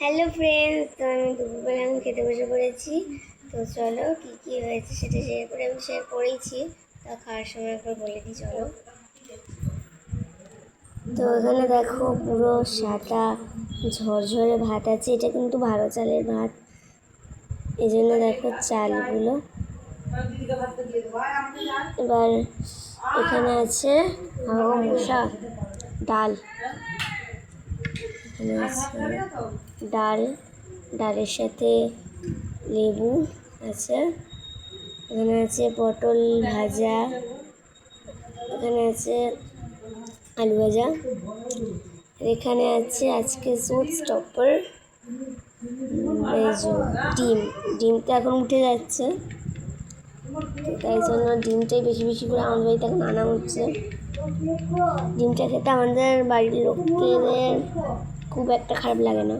Hello friends, তো আমি দুপুরবেলা খেতে বসে পড়েছি। তো চলো কী হয়েছে সেটা শেয়ার করেছি। তা খাওয়ার সময় একবার বলে দিই চলো। তো এখানে দেখো পুরো সাদা ঝরঝরে ভাত আছে। এটা কিন্তু ভালো চালের ভাত, এই জন্য দেখো চালগুলো। এবার এখানে আছে মশা ডাল, ডালের সাথে লেবু আছে। এখানে আছে পটল ভাজা, এখানে আছে আলু ভাজা, এখানে আছে আজকে সুট স্টপার ডিমটা এখন উঠে যাচ্ছে, তাই জন্য ডিমটাই বেশি বেশি করে আমাদের বাড়িতে এখন আনা হচ্ছে। ডিমটা খেতে আমাদের বাড়ির লোকেদের খুব একটা খারাপ লাগে না।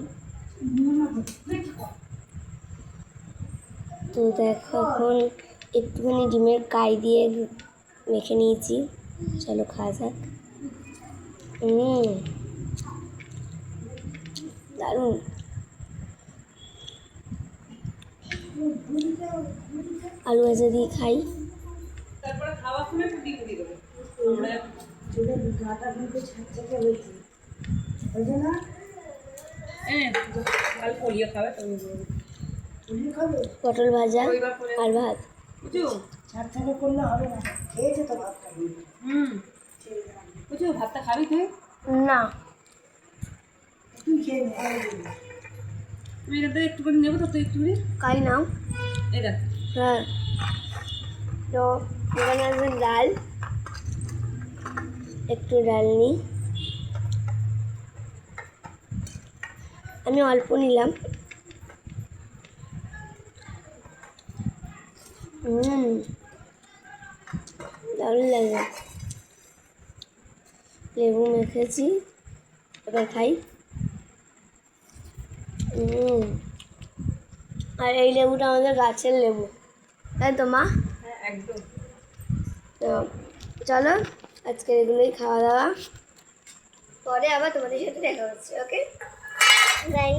তো দেখো এখন একটুখানি ডিমের কাই দিয়ে মেখে নিয়েছি, চলো খাওয়া যাক। দারুণ। আলু ভাজা দিয়ে খাই। তারপরে খাওয়া শুনে একটু ডিম দিয়ে দেবো। পটল ভাজা আর ভাত। ভাতটা খাবি তুই? না, আমি এখান থেকে একটুখানি নেবো, তো তুই একটুখানি খাই নাও। এটা হ্যাঁ, তো এখানে আছে ডাল, একটু ডাল নিই, আমি অল্প নিলাম। দারুণ লাগে। লেবু মেখেছি, এবার খাই। আর এই লেবুটা আমাদের গাছের লেবু, তাই তো মা? একদম। তো চলো আজকে এগুলোই খাওয়া দাওয়া, পরে আবার তোমাদের সাথে দেখা হচ্ছে। ওকে, বাই।